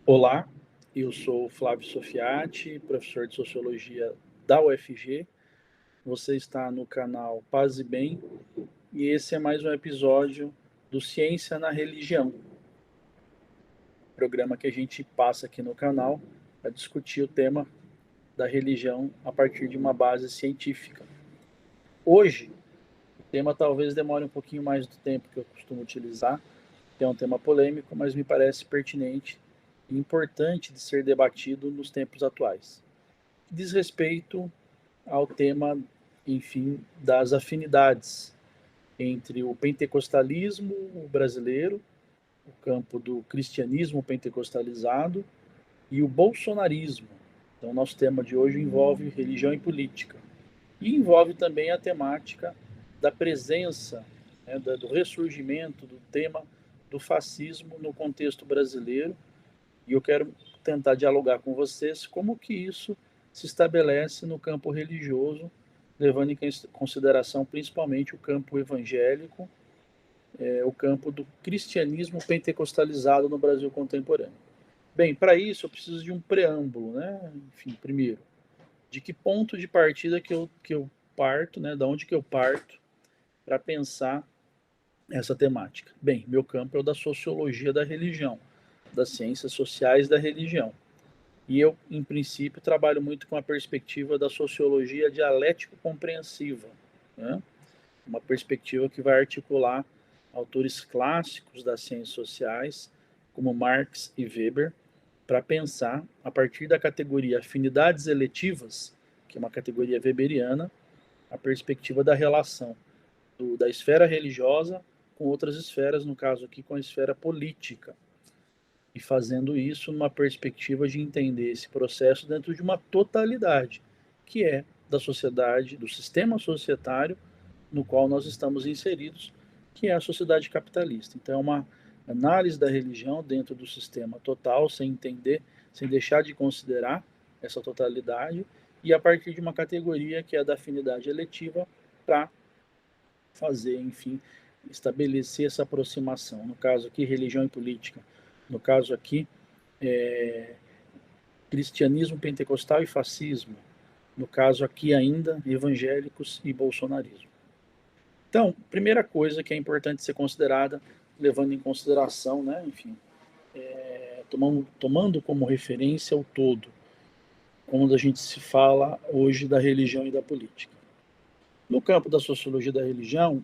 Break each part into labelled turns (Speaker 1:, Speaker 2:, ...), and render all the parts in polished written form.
Speaker 1: Olá, eu sou Flávio Sofiati, professor de Sociologia da UFG. Você está no canal Paz e Bem e esse é mais um episódio do Ciência na Religião, programa que a gente passa aqui no canal a discutir o tema da religião a partir de uma base científica. Hoje, o tema talvez demore um pouquinho mais do tempo que eu costumo utilizar, que é um tema polêmico, mas me parece pertinente e importante de ser debatido nos tempos atuais. Diz respeito ao tema, enfim, das afinidades entre o pentecostalismo brasileiro, o campo do cristianismo pentecostalizado e o bolsonarismo. Então, nosso tema de hoje envolve religião e política. E envolve também a temática da presença, né, do ressurgimento do tema do fascismo no contexto brasileiro. E eu quero tentar dialogar com vocês como que isso se estabelece no campo religioso, levando em consideração principalmente o campo evangélico, o campo do cristianismo pentecostalizado no Brasil contemporâneo. Bem, para isso eu preciso de um preâmbulo, né? Enfim, primeiro, de que ponto de partida que eu parto, né? Da onde que eu parto para pensar essa temática? Bem, meu campo é o da sociologia da religião, das ciências sociais da religião. E eu, em princípio, trabalho muito com a perspectiva da sociologia dialético-compreensiva, né? Uma perspectiva que vai articular autores clássicos das ciências sociais, como Marx e Weber, para pensar, a partir da categoria afinidades eletivas, que é uma categoria weberiana, a perspectiva da relação da esfera religiosa com outras esferas, no caso aqui com a esfera política, e fazendo isso numa perspectiva de entender esse processo dentro de uma totalidade, que é da sociedade, do sistema societário no qual nós estamos inseridos, que é a sociedade capitalista. Então, é uma análise da religião dentro do sistema total, sem entender, sem deixar de considerar essa totalidade, e a partir de uma categoria que é a da afinidade eletiva, para fazer, enfim, estabelecer essa aproximação. No caso aqui, religião e política. No caso aqui, é, cristianismo pentecostal e fascismo. No caso aqui ainda, evangélicos e bolsonarismo. Então, primeira coisa que é importante ser considerada, levando em consideração, né, enfim, tomando como referência o todo, quando a gente se fala hoje da religião e da política. No campo da sociologia da religião,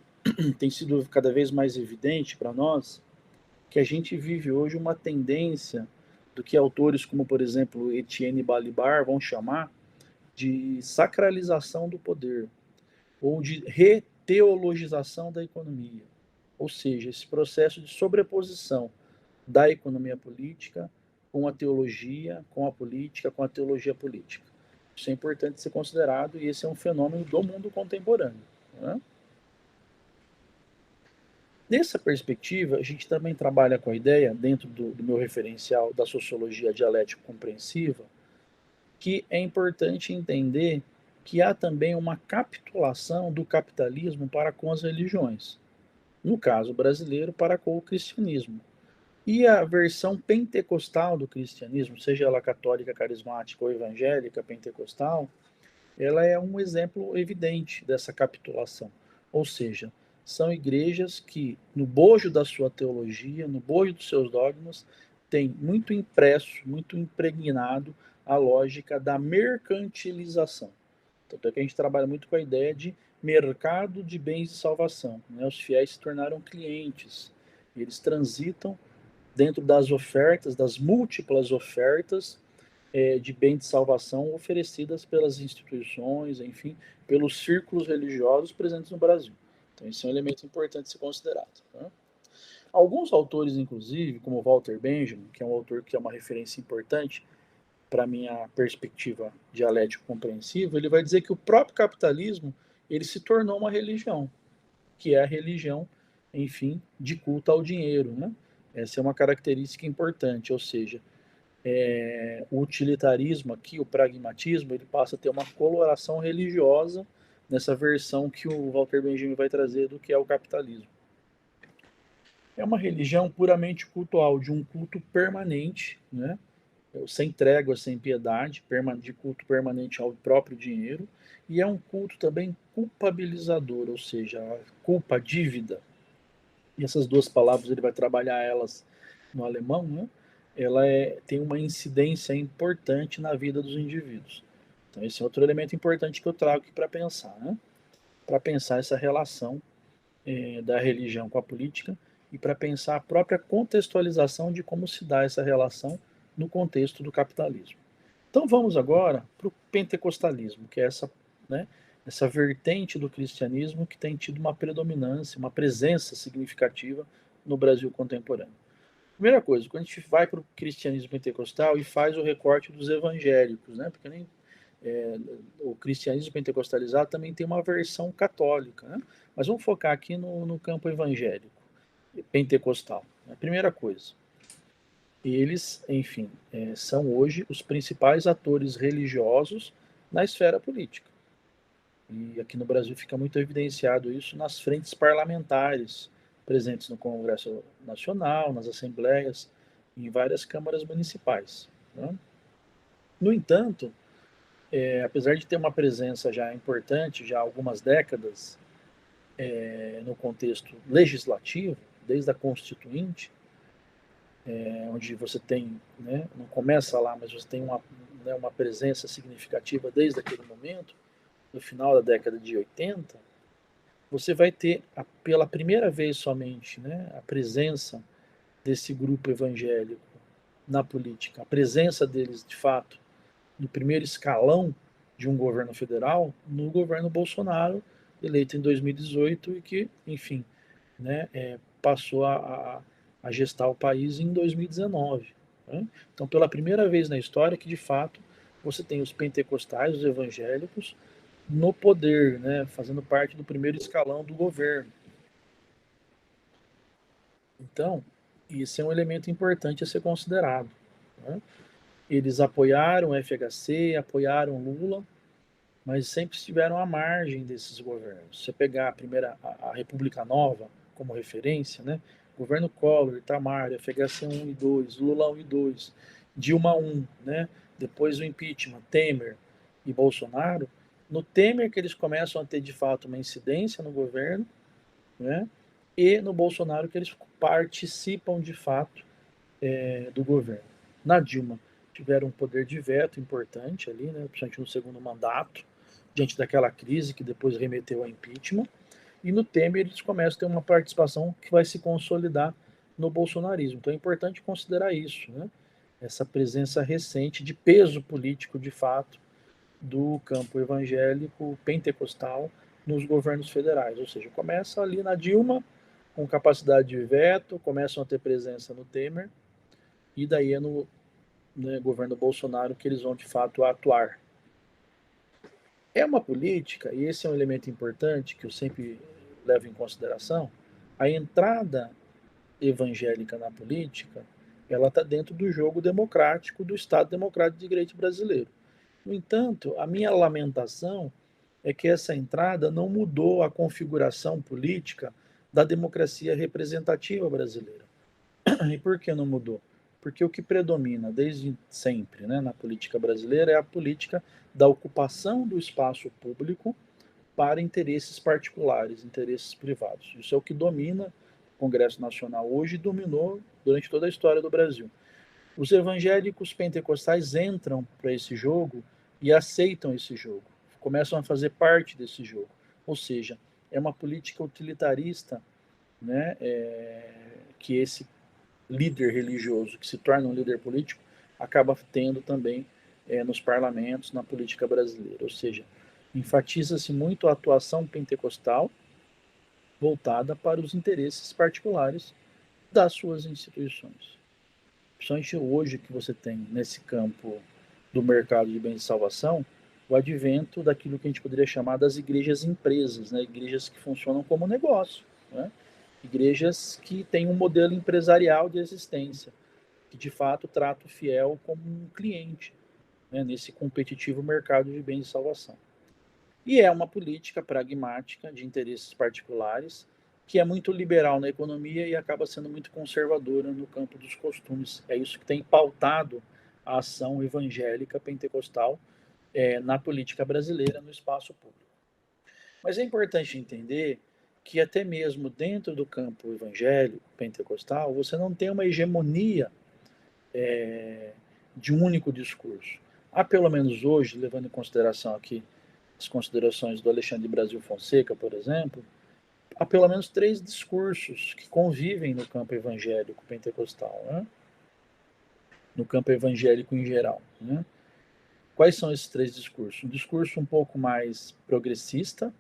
Speaker 1: tem sido cada vez mais evidente para nós que a gente vive hoje uma tendência do que autores como, por exemplo, Etienne Balibar vão chamar de sacralização do poder, ou de reteologização da economia. Ou seja, esse processo de sobreposição da economia política com a teologia, com a política, com a teologia política. Isso é importante ser considerado e esse é um fenômeno do mundo contemporâneo. Né? Nessa perspectiva, a gente também trabalha com a ideia, dentro do meu referencial da sociologia dialético-compreensiva, que é importante entender que há também uma capitulação do capitalismo para com as religiões. No caso brasileiro, para com o cristianismo. E a versão pentecostal do cristianismo, seja ela católica, carismática ou evangélica pentecostal, ela é um exemplo evidente dessa capitulação. Ou seja, são igrejas que, no bojo da sua teologia, no bojo dos seus dogmas, tem muito impresso, muito impregnado a lógica da mercantilização. Tanto é que a gente trabalha muito com a ideia de mercado de bens de salvação. Né? Os fiéis se tornaram clientes. Eles transitam dentro das ofertas, das múltiplas ofertas de bem de salvação oferecidas pelas instituições, enfim, pelos círculos religiosos presentes no Brasil. Então, isso é um elemento importante de ser considerado. Tá? Alguns autores, inclusive, como Walter Benjamin, que é um autor que é uma referência importante para a minha perspectiva dialético-compreensiva, ele vai dizer que o próprio capitalismo ele se tornou uma religião, que é a religião, enfim, de culto ao dinheiro. Né? Essa é uma característica importante, ou seja, o utilitarismo aqui, o pragmatismo, ele passa a ter uma coloração religiosa nessa versão que o Walter Benjamin vai trazer do que é o capitalismo. É uma religião puramente cultual, de um culto permanente, né? sem trégua, sem piedade, de culto permanente ao próprio dinheiro, e é um culto também culpabilizador, ou seja, a culpa, a dívida. E essas duas palavras ele vai trabalhar elas no alemão, né? Ela tem uma incidência importante na vida dos indivíduos. Então esse é outro elemento importante que eu trago aqui para pensar, né? Para pensar essa relação da religião com a política e para pensar a própria contextualização de como se dá essa relação no contexto do capitalismo. Então vamos agora para o pentecostalismo, que é né, essa vertente do cristianismo que tem tido uma predominância, uma presença significativa no Brasil contemporâneo. Primeira coisa, quando a gente vai para o cristianismo pentecostal e faz o recorte dos evangélicos, né, porque nem o cristianismo pentecostalizado também tem uma versão católica, né? Mas vamos focar aqui no campo evangélico, pentecostal. A primeira coisa, eles, enfim, são hoje os principais atores religiosos na esfera política. E aqui no Brasil fica muito evidenciado isso nas frentes parlamentares, presentes no Congresso Nacional, nas assembleias, em várias câmaras municipais, né? No entanto, apesar de ter uma presença já importante, já há algumas décadas, no contexto legislativo, desde a Constituinte, onde você tem, né, não começa lá, mas você tem uma presença significativa desde aquele momento, no final da década de 80, você vai ter, pela primeira vez somente, né, a presença desse grupo evangélico na política, a presença deles, de fato, no primeiro escalão de um governo federal, no governo Bolsonaro, eleito em 2018 e que, enfim, né, passou a gestar o país em 2019. Né? Então, pela primeira vez na história que, de fato, você tem os pentecostais, os evangélicos, no poder, né, fazendo parte do primeiro escalão do governo. Então, isso é um elemento importante a ser considerado. Né? Eles apoiaram o FHC, apoiaram Lula, mas sempre estiveram à margem desses governos. Se você pegar a República Nova como referência, né? Governo Collor, Itamar, FHC 1 e 2, Lula 1 e 2, Dilma 1, né? Depois o impeachment, Temer e Bolsonaro. No Temer que eles começam a ter de fato uma incidência no governo, né? E no Bolsonaro que eles participam de fato do governo. Na Dilma tiveram um poder de veto importante ali, né? Principalmente no segundo mandato, diante daquela crise que depois remeteu ao impeachment. E no Temer eles começam a ter uma participação que vai se consolidar no bolsonarismo. Então é importante considerar isso, né? Essa presença recente de peso político, de fato, do campo evangélico pentecostal nos governos federais. Ou seja, começa ali na Dilma, com capacidade de veto, começam a ter presença no Temer, e daí é no governo Bolsonaro que eles vão, de fato, atuar. É uma política, e esse é um elemento importante que eu sempre levo em consideração, a entrada evangélica na política, ela está dentro do jogo democrático do Estado Democrático de Direito brasileiro. No entanto, a minha lamentação é que essa entrada não mudou a configuração política da democracia representativa brasileira. E por que não mudou? Porque o que predomina desde sempre, né, na política brasileira é a política da ocupação do espaço público para interesses particulares, interesses privados. Isso é o que domina o Congresso Nacional hoje e dominou durante toda a história do Brasil. Os evangélicos pentecostais entram para esse jogo e aceitam esse jogo, começam a fazer parte desse jogo. Ou seja, é uma política utilitarista, né, que esse líder religioso, que se torna um líder político, acaba tendo também nos parlamentos, na política brasileira. Ou seja, enfatiza-se muito a atuação pentecostal voltada para os interesses particulares das suas instituições. Principalmente hoje que você tem nesse campo do mercado de bens de salvação, o advento daquilo que a gente poderia chamar das igrejas empresas, né? Igrejas que funcionam como negócio, né? Igrejas que têm um modelo empresarial de existência, que de fato trata o fiel como um cliente, né? Nesse competitivo mercado de bens de salvação. E é uma política pragmática de interesses particulares, que é muito liberal na economia e acaba sendo muito conservadora no campo dos costumes. É isso que tem pautado a ação evangélica pentecostal na política brasileira, no espaço público. Mas é importante entender que até mesmo dentro do campo evangélico pentecostal, você não tem uma hegemonia de um único discurso. Há, pelo menos hoje, levando em consideração aqui as considerações do Alexandre Brasil Fonseca, por exemplo, há pelo menos 3 discursos que convivem no campo evangélico pentecostal, né? No campo evangélico em geral. Né? Quais são esses 3 discursos? Um discurso um pouco mais progressista,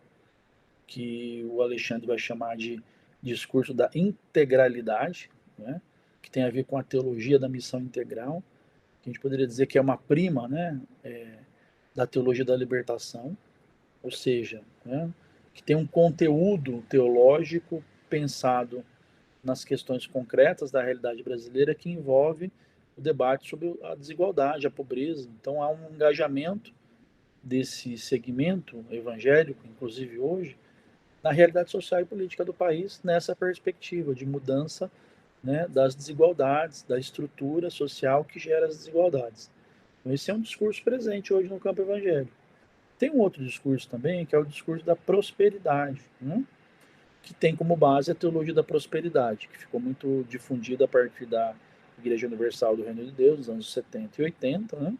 Speaker 1: que o Alexandre vai chamar de discurso da integralidade, né? Que tem a ver com a teologia da missão integral, que a gente poderia dizer que é uma prima, né, da teologia da libertação, ou seja, né, que tem um conteúdo teológico pensado nas questões concretas da realidade brasileira que envolve o debate sobre a desigualdade, a pobreza. Então há um engajamento desse segmento evangélico, inclusive hoje, na realidade social e política do país, nessa perspectiva de mudança, né, das desigualdades, da estrutura social que gera as desigualdades. Então, esse é um discurso presente hoje no campo evangélico. Tem um outro discurso também, que é o discurso da prosperidade, né, que tem como base a teologia da prosperidade, que ficou muito difundida a partir da Igreja Universal do Reino de Deus, nos anos 70 e 80, né,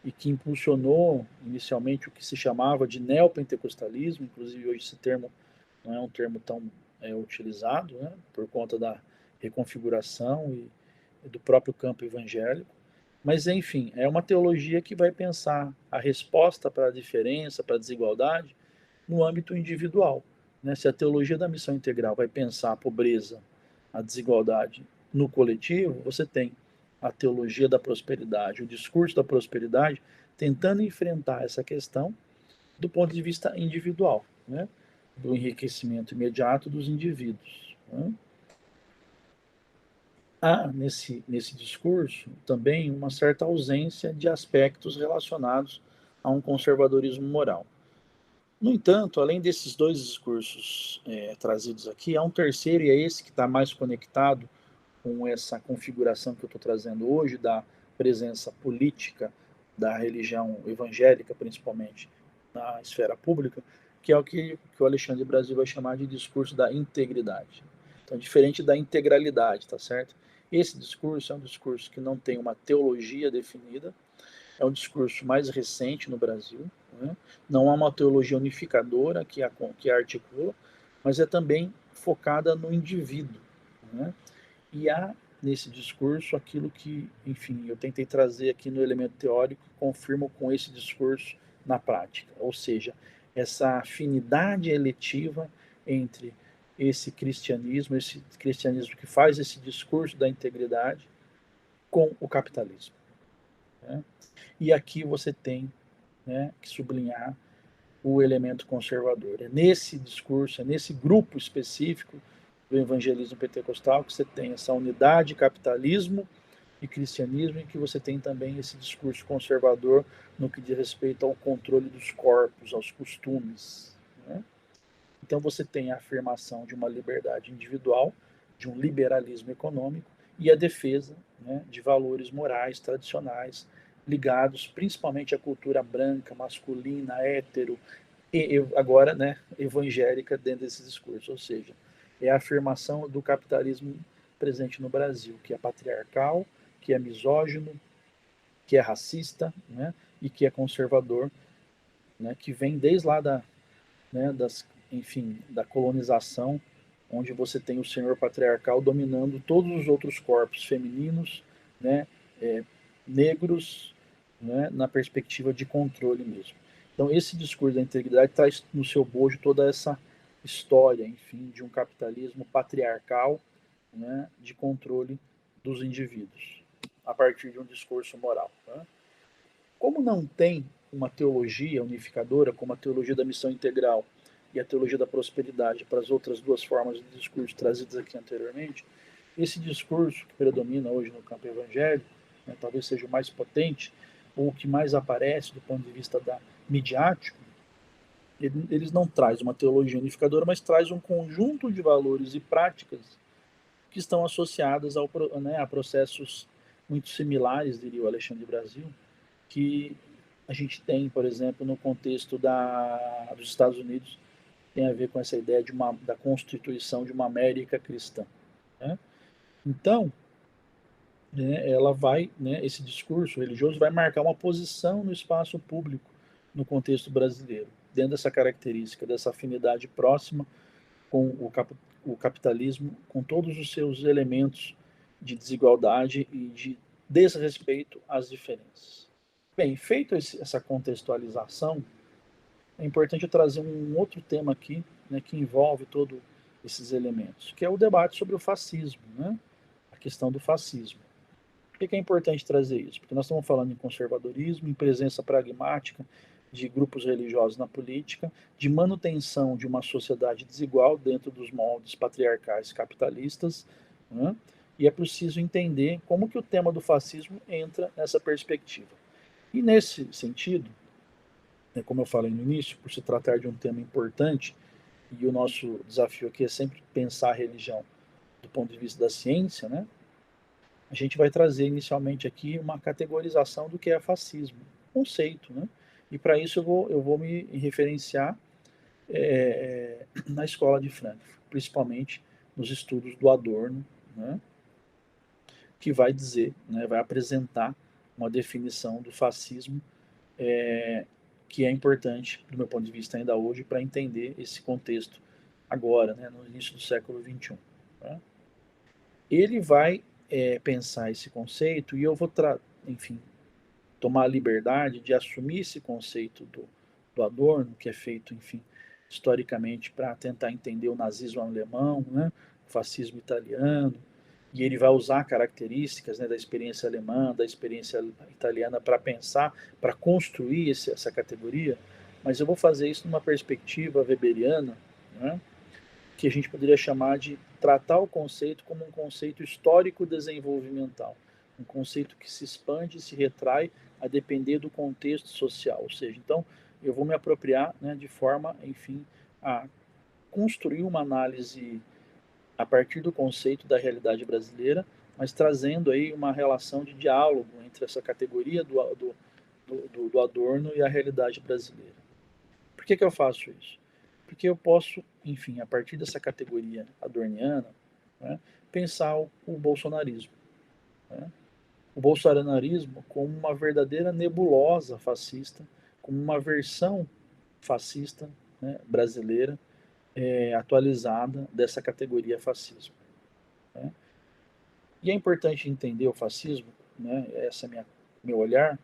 Speaker 1: e que impulsionou inicialmente o que se chamava de neopentecostalismo, inclusive hoje esse termo não é um termo tão utilizado, né, por conta da reconfiguração e do próprio campo evangélico. Mas, enfim, é uma teologia que vai pensar a resposta para a diferença, para a desigualdade, no âmbito individual. Né? Se a teologia da missão integral vai pensar a pobreza, a desigualdade no coletivo, você tem a teologia da prosperidade, o discurso da prosperidade, tentando enfrentar essa questão do ponto de vista individual, né? Do enriquecimento imediato dos indivíduos. Né? Há nesse discurso também uma certa ausência de aspectos relacionados a um conservadorismo moral. No entanto, além desses 2 discursos trazidos aqui, há um terceiro, e é esse que está mais conectado com essa configuração que eu estou trazendo hoje, da presença política da religião evangélica, principalmente na esfera pública, que é o que o Alexandre Brasil vai chamar de discurso da integridade. Então, diferente da integralidade, tá certo? Esse discurso é um discurso que não tem uma teologia definida, é um discurso mais recente no Brasil, né? Não há uma teologia unificadora que articula, mas é também focada no indivíduo, né? E há nesse discurso aquilo que, enfim, eu tentei trazer aqui no elemento teórico, confirmo com esse discurso na prática, ou seja, essa afinidade eletiva entre esse cristianismo que faz esse discurso da integridade com o capitalismo. Né? E aqui você tem, né, que sublinhar o elemento conservador. É nesse discurso, é nesse grupo específico do evangelismo pentecostal que você tem essa unidade capitalismo e cristianismo, e que você tem também esse discurso conservador no que diz respeito ao controle dos corpos, aos costumes. Né? Então você tem a afirmação de uma liberdade individual, de um liberalismo econômico e a defesa, né, de valores morais tradicionais ligados principalmente à cultura branca, masculina, hétero e agora, né, evangélica dentro desse discurso, ou seja, é a afirmação do capitalismo presente no Brasil, que é patriarcal, que é misógino, que é racista, né, e que é conservador, né, que vem desde lá da colonização, onde você tem o senhor patriarcal dominando todos os outros corpos femininos, né, negros, né, na perspectiva de controle mesmo. Então, esse discurso da integridade traz no seu bojo toda essa história, enfim, de um capitalismo patriarcal, né, de controle dos indivíduos, a partir de um discurso moral. Né? Como não tem uma teologia unificadora, como a teologia da missão integral e a teologia da prosperidade, para as outras 2 formas de discurso trazidas aqui anteriormente, esse discurso que predomina hoje no campo evangélico, né, talvez seja o mais potente, ou o que mais aparece do ponto de vista midiático, eles não traz uma teologia unificadora, mas traz um conjunto de valores e práticas que estão associadas a processos muito similares, diria o Alexandre Brasil, que a gente tem, por exemplo, no contexto dos Estados Unidos, tem a ver com essa ideia da constituição de uma América cristã. Né? Então, né, ela vai, né, esse discurso religioso vai marcar uma posição no espaço público no contexto brasileiro, dentro dessa característica, dessa afinidade próxima com o capitalismo, com todos os seus elementos de desigualdade e de desrespeito às diferenças. Bem, feito essa contextualização, é importante eu trazer um outro tema aqui, né, que envolve todos esses elementos, que é o debate sobre o fascismo, né? A questão do fascismo. Por que é importante trazer isso? Porque nós estamos falando em conservadorismo, em presença pragmática de grupos religiosos na política, de manutenção de uma sociedade desigual dentro dos moldes patriarcais capitalistas, né? E é preciso entender como que o tema do fascismo entra nessa perspectiva. E nesse sentido, né, como eu falei no início, por se tratar de um tema importante, e o nosso desafio aqui é sempre pensar a religião do ponto de vista da ciência, né? A gente vai trazer inicialmente aqui uma categorização do que é fascismo, conceito, né? E para isso eu vou me referenciar na escola de Frankfurt, principalmente nos estudos do Adorno, né? Que vai dizer, né, vai apresentar uma definição do fascismo que é importante, do meu ponto de vista ainda hoje, para entender esse contexto agora, né, no início do século XXI. Tá? Ele vai pensar esse conceito e eu vou, enfim, tomar a liberdade de assumir esse conceito do Adorno, que é feito, enfim, historicamente para tentar entender o nazismo alemão, né, o fascismo italiano, e ele vai usar características, né, da experiência alemã, da experiência italiana para pensar, para construir essa categoria, mas eu vou fazer isso numa perspectiva weberiana, né, que a gente poderia chamar de tratar o conceito como um conceito histórico-desenvolvimental, um conceito que se expande e se retrai a depender do contexto social, ou seja, então eu vou me apropriar, né, de forma, enfim, a construir uma análise a partir do conceito da realidade brasileira, mas trazendo aí uma relação de diálogo entre essa categoria do Adorno e a realidade brasileira. Por que eu faço isso? Porque eu posso, enfim, a partir dessa categoria adorniana, né, pensar o bolsonarismo. Né? O bolsonarismo como uma verdadeira nebulosa fascista, como uma versão fascista, né, brasileira, atualizada dessa categoria fascismo. Né? E é importante entender o fascismo, né, esse é meu olhar,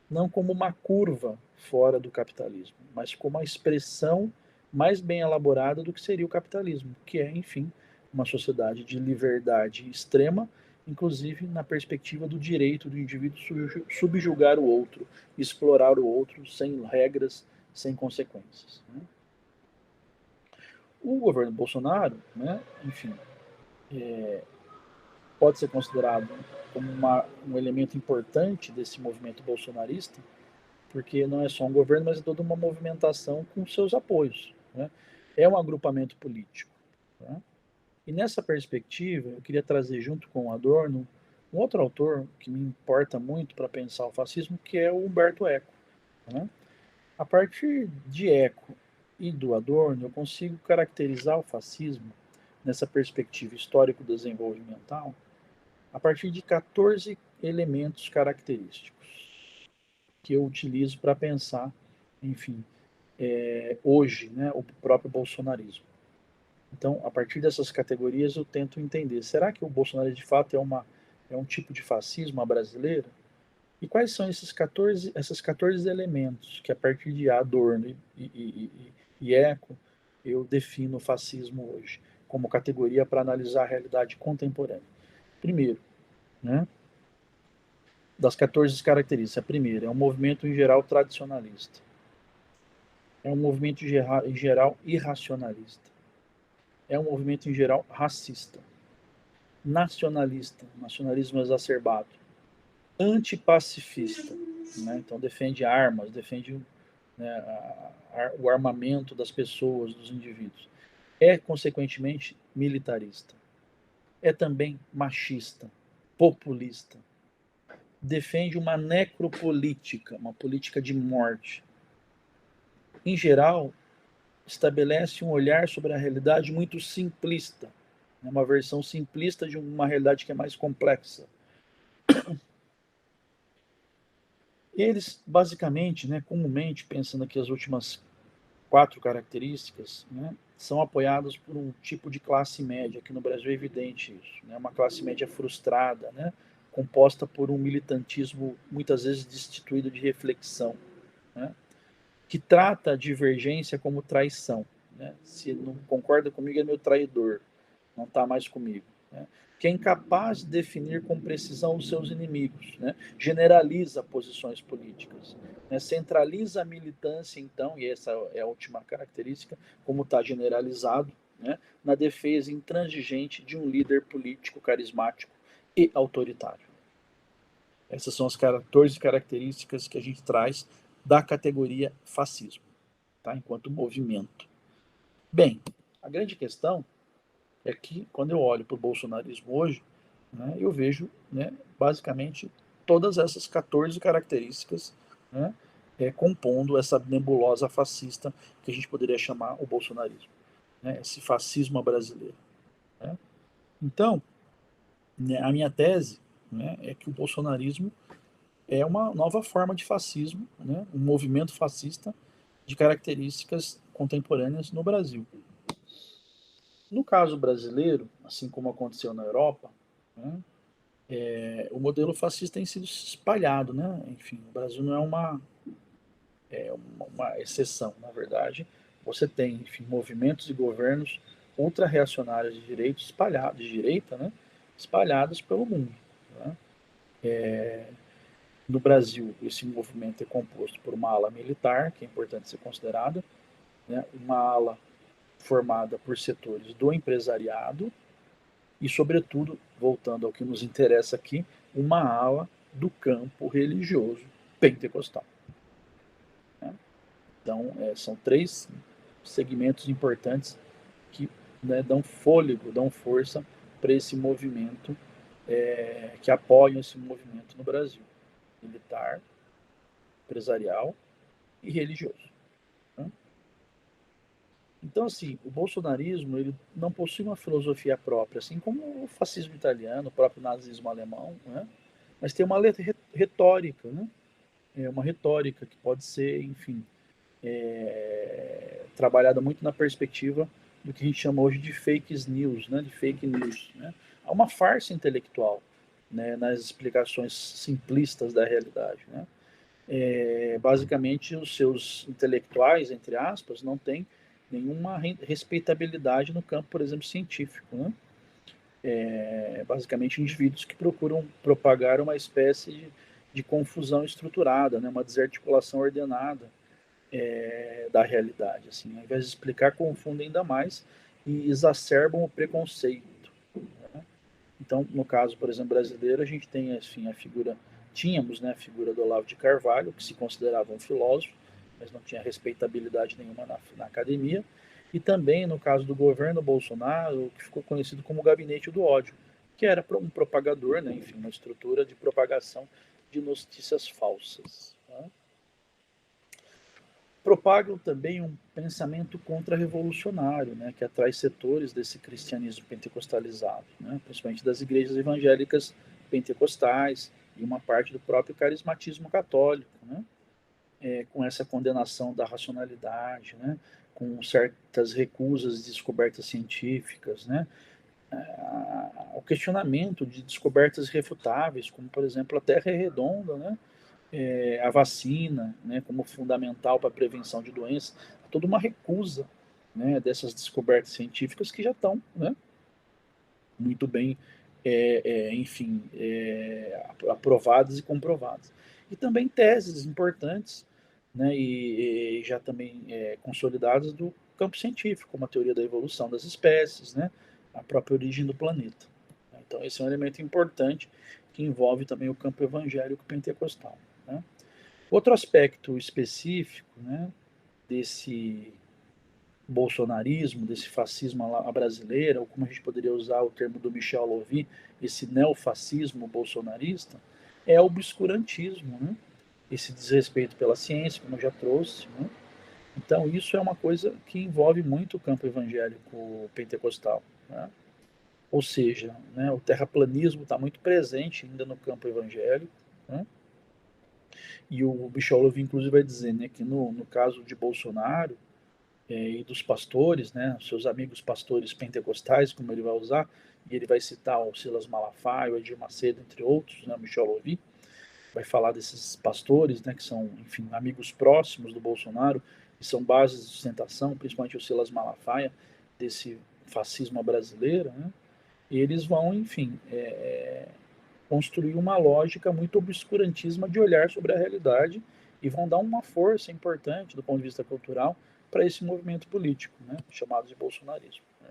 Speaker 1: não como uma curva fora do capitalismo, mas como a expressão mais bem elaborada do que seria o capitalismo, que é, enfim, uma sociedade de liberdade extrema, inclusive na perspectiva do direito do indivíduo subjugar o outro, explorar o outro sem regras, sem consequências. Né? O governo Bolsonaro, né, enfim, pode ser considerado como um elemento importante desse movimento bolsonarista, porque não é só um governo, mas é toda uma movimentação com seus apoios. Né? É um agrupamento político. Tá? E nessa perspectiva, eu queria trazer junto com o Adorno um outro autor que me importa muito para pensar o fascismo, que é o Humberto Eco. Né? A partir de Eco e do Adorno, eu consigo caracterizar o fascismo nessa perspectiva histórico-desenvolvimental a partir de 14 elementos característicos que eu utilizo para pensar, enfim, hoje, né, o próprio bolsonarismo. Então, a partir dessas categorias, eu tento entender: será que o bolsonarismo de fato é um tipo de fascismo à brasileira? E quais são esses 14 elementos que, a partir de Adorno e Eco, eu defino o fascismo hoje como categoria para analisar a realidade contemporânea? Primeiro, né, das 14 características, a primeira é um movimento em geral tradicionalista. É um movimento em geral irracionalista. É um movimento em geral racista. Nacionalista, nacionalismo exacerbado. Antipacifista, né? Então defende armas, defende, né, o armamento das pessoas, dos indivíduos. É, consequentemente, militarista. É também machista, populista. defende uma necropolítica, uma política de morte. Em geral, estabelece um olhar sobre a realidade muito simplista, uma versão simplista de uma realidade que é mais complexa. Eles, basicamente, comumente, pensando aqui as últimas 4 características, são apoiados por um tipo de classe média, que no Brasil é evidente isso, uma classe média frustrada, composta por um militantismo muitas vezes destituído de reflexão, que trata a divergência como traição. Se não concorda comigo, é meu traidor, não está mais comigo. Que é incapaz de definir com precisão os seus inimigos, generaliza posições políticas, centraliza a militância, então, e essa é a última característica, como está generalizado, na defesa intransigente de um líder político carismático e autoritário. Essas são as 14 características que a gente traz da categoria fascismo, tá? Enquanto movimento. Bem, a grande questão é que, quando eu olho para o bolsonarismo hoje, eu vejo, basicamente, todas essas 14 características compondo essa nebulosa fascista que a gente poderia chamar o bolsonarismo, esse fascismo brasileiro. Então, a minha tese é que o bolsonarismo é uma nova forma de fascismo, um movimento fascista de características contemporâneas no Brasil. No caso brasileiro, assim como aconteceu na Europa, o modelo fascista tem sido espalhado, Enfim, o Brasil não é uma exceção, na verdade. Você tem, enfim, movimentos e governos ultra-reacionários de direita espalhados pelo mundo. No Brasil, esse movimento é composto por uma ala militar, que é importante ser considerada, uma ala formada por setores do empresariado e, sobretudo, voltando ao que nos interessa aqui, uma ala do campo religioso pentecostal. Então, são 3 segmentos importantes que dão fôlego, dão força para esse movimento, que apoiam esse movimento no Brasil: militar, empresarial e religioso. Então, assim, o bolsonarismo ele não possui uma filosofia própria, assim como o fascismo italiano, o próprio nazismo alemão, mas tem uma retórica, É uma retórica que pode ser, enfim, trabalhada muito na perspectiva do que a gente chama hoje de fake news, de fake news. Há uma farsa intelectual, nas explicações simplistas da realidade. Basicamente, os seus intelectuais, entre aspas, não têm nenhuma respeitabilidade no campo, por exemplo, científico. Basicamente, indivíduos que procuram propagar uma espécie de confusão estruturada, uma desarticulação ordenada da realidade. Assim, ao invés de explicar, confundem ainda mais e exacerbam o preconceito. Então, no caso, por exemplo, brasileiro, a gente tem, assim, tínhamos a figura do Olavo de Carvalho, que se considerava um filósofo, mas não tinha respeitabilidade nenhuma na academia, e também, no caso do governo Bolsonaro, o que ficou conhecido como o Gabinete do Ódio, que era um propagador, enfim, uma estrutura de propagação de notícias falsas. Propagam também um pensamento contra-revolucionário, que atrai setores desse cristianismo pentecostalizado, principalmente das igrejas evangélicas pentecostais e uma parte do próprio carismatismo católico, com essa condenação da racionalidade, com certas recusas de descobertas científicas, o questionamento de descobertas irrefutáveis, como, por exemplo, a Terra é redonda, a vacina, como fundamental para a prevenção de doenças, toda uma recusa, dessas descobertas científicas que já estão, muito bem, enfim, aprovadas e comprovadas. E também teses importantes, e já também consolidadas do campo científico, como a teoria da evolução das espécies, a própria origem do planeta. Então, esse é um elemento importante que envolve também o campo evangélico pentecostal. Outro aspecto específico, desse bolsonarismo, desse fascismo à brasileira, ou como a gente poderia usar o termo do Michel Louvi, esse neofascismo bolsonarista, é o obscurantismo, né? Esse desrespeito pela ciência, como eu já trouxe, né? Então, isso é uma coisa que envolve muito o campo evangélico pentecostal, né? Ou seja, né, o terraplanismo está muito presente ainda no campo evangélico, né? E o Bicholov, inclusive, vai dizer, né, que no caso de Bolsonaro e dos pastores, né, seus amigos pastores pentecostais, como ele vai usar, e ele vai citar o Silas Malafaia, o Edir Macedo, entre outros, né, o Bicholov, vai falar desses pastores, né, que são, enfim, amigos próximos do Bolsonaro, que são bases de sustentação, principalmente o Silas Malafaia, desse fascismo brasileiro, né, e eles vão, enfim, construir uma lógica muito obscurantismo de olhar sobre a realidade e vão dar uma força importante do ponto de vista cultural para esse movimento político, né, chamado de bolsonarismo. Né.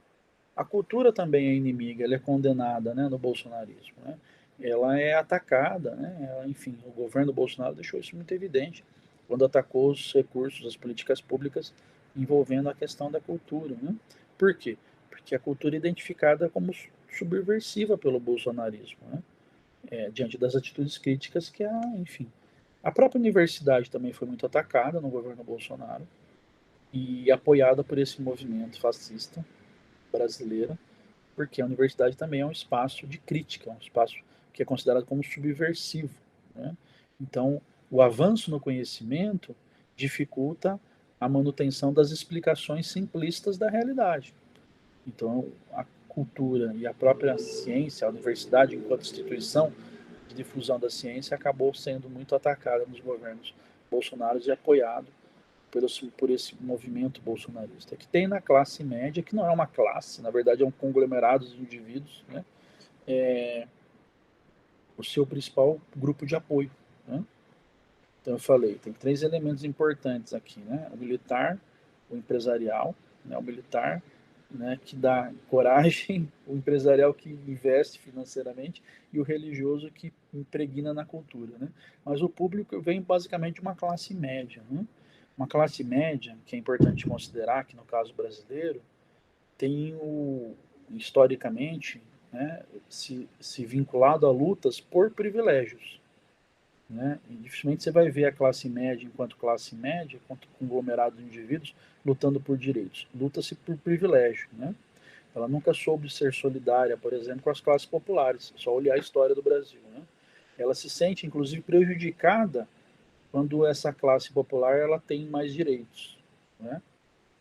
Speaker 1: A cultura também é inimiga, ela é condenada, né, no bolsonarismo, né. Ela é atacada, né, ela, enfim, o governo Bolsonaro deixou isso muito evidente quando atacou os recursos, as políticas públicas envolvendo a questão da cultura, né. Por quê? Porque a cultura é identificada como subversiva pelo bolsonarismo, né, diante das atitudes críticas que enfim, a própria universidade também foi muito atacada no governo Bolsonaro e apoiada por esse movimento fascista brasileiro, porque a universidade também é um espaço de crítica, um espaço que é considerado como subversivo, né? Então, o avanço no conhecimento dificulta a manutenção das explicações simplistas da realidade. Então, a cultura e a própria ciência, a universidade enquanto instituição de difusão da ciência acabou sendo muito atacada nos governos Bolsonaro e apoiado por esse movimento bolsonarista, que tem na classe média, que não é uma classe, na verdade é um conglomerado de indivíduos, né, o seu principal grupo de apoio. Né? Então eu falei, tem três elementos importantes aqui, né? O militar, o empresarial, né? O militar, né, que dá coragem, o empresarial que investe financeiramente e o religioso que impregna na cultura, né? Mas o público vem basicamente de uma classe média, né? Uma classe média, que é importante considerar que no caso brasileiro, tem historicamente, né, se vinculado a lutas por privilégios. Né? E dificilmente você vai ver a classe média, enquanto classe média, enquanto conglomerado de indivíduos, lutando por direitos. Luta-se por privilégio. Né? Ela nunca soube ser solidária, por exemplo, com as classes populares. É só olhar a história do Brasil. Né? Ela se sente, inclusive, prejudicada quando essa classe popular ela tem mais direitos. Né?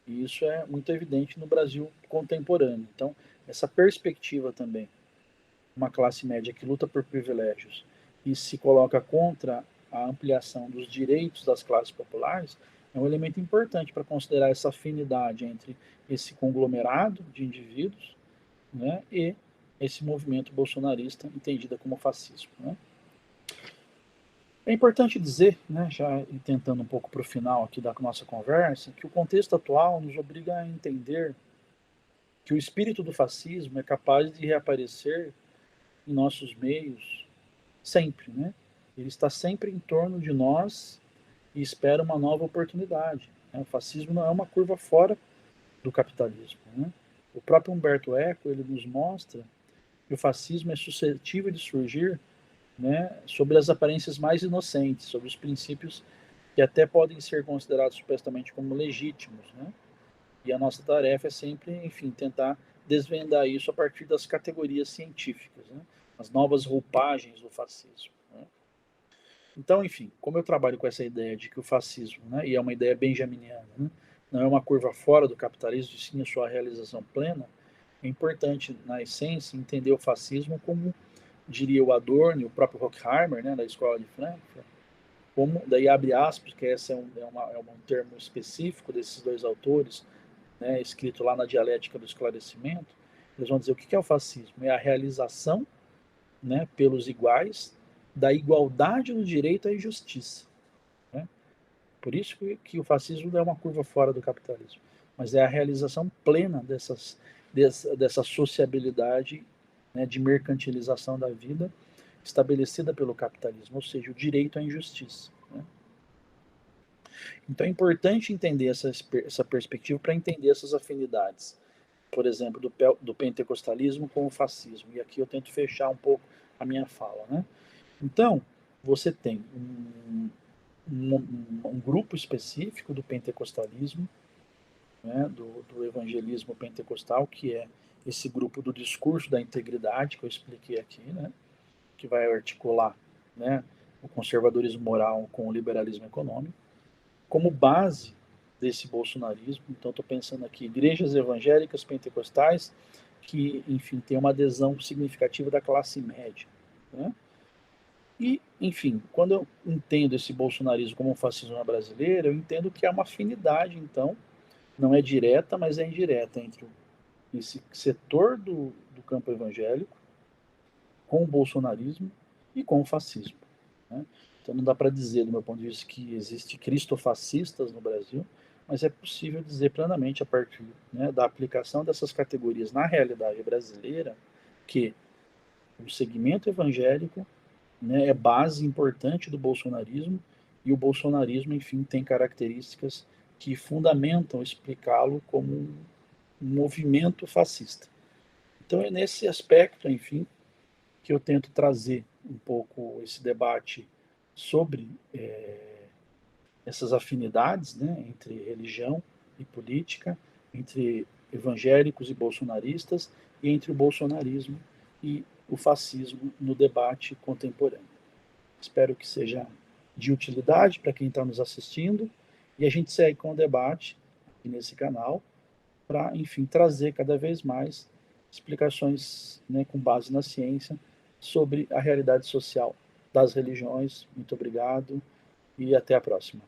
Speaker 1: E isso é muito evidente no Brasil contemporâneo. Então, essa perspectiva também, uma classe média que luta por privilégios e se coloca contra a ampliação dos direitos das classes populares, é um elemento importante para considerar essa afinidade entre esse conglomerado de indivíduos, né, e esse movimento bolsonarista entendida como fascismo. Né. É importante dizer, né, já tentando um pouco para o final aqui da nossa conversa, que o contexto atual nos obriga a entender que o espírito do fascismo é capaz de reaparecer em nossos meios sempre, né? Ele está sempre em torno de nós e espera uma nova oportunidade. Né? O fascismo não é uma curva fora do capitalismo. Né? O próprio Humberto Eco ele nos mostra que o fascismo é suscetível de surgir, né, sobre as aparências mais inocentes, sobre os princípios que até podem ser considerados supostamente como legítimos. Né? E a nossa tarefa é sempre, enfim, tentar desvendar isso a partir das categorias científicas, né? As novas roupagens do fascismo. Né? Então, enfim, como eu trabalho com essa ideia de que o fascismo, né, e é uma ideia benjaminiana, né, não é uma curva fora do capitalismo, sim a sua realização plena, é importante, na essência, entender o fascismo como, diria o Adorno e o próprio Horkheimer, né, da Escola de Frankfurt, como, daí abre aspas, que esse é um termo específico desses dois autores, né, escrito lá na Dialética do Esclarecimento, eles vão dizer o que é o fascismo? É a realização, né, pelos iguais da igualdade do direito à justiça. Né? Por isso que o fascismo não é uma curva fora do capitalismo, mas é a realização plena dessa sociabilidade, né, de mercantilização da vida estabelecida pelo capitalismo, ou seja, o direito à injustiça. Né? Então é importante entender essa perspectiva para entender essas afinidades, por exemplo, do pentecostalismo com o fascismo. E aqui eu tento fechar um pouco a minha fala. Né? Então, você tem um grupo específico do pentecostalismo, né, do evangelismo pentecostal, que é esse grupo do discurso da integridade que eu expliquei aqui, né, que vai articular, né, o conservadorismo moral com o liberalismo econômico, como base desse bolsonarismo. Então, estou pensando aqui, igrejas evangélicas pentecostais que, enfim, tem uma adesão significativa da classe média, né? E, enfim, quando eu entendo esse bolsonarismo como um fascismo brasileiro, eu entendo que há uma afinidade, então, não é direta, mas é indireta entre esse setor do campo evangélico com o bolsonarismo e com o fascismo, né? Então não dá para dizer, do meu ponto de vista, que existe cristofascistas no Brasil, mas é possível dizer plenamente, a partir, né, da aplicação dessas categorias na realidade brasileira, que o segmento evangélico, né, é base importante do bolsonarismo, e o bolsonarismo, enfim, tem características que fundamentam explicá-lo como um movimento fascista. Então é nesse aspecto, enfim, que eu tento trazer um pouco esse debate sobre essas afinidades, né, entre religião e política, entre evangélicos e bolsonaristas, e entre o bolsonarismo e o fascismo no debate contemporâneo. Espero que seja de utilidade para quem está nos assistindo, e a gente segue com o debate aqui nesse canal para, enfim, trazer cada vez mais explicações, né, com base na ciência sobre a realidade social das religiões. Muito obrigado e até a próxima.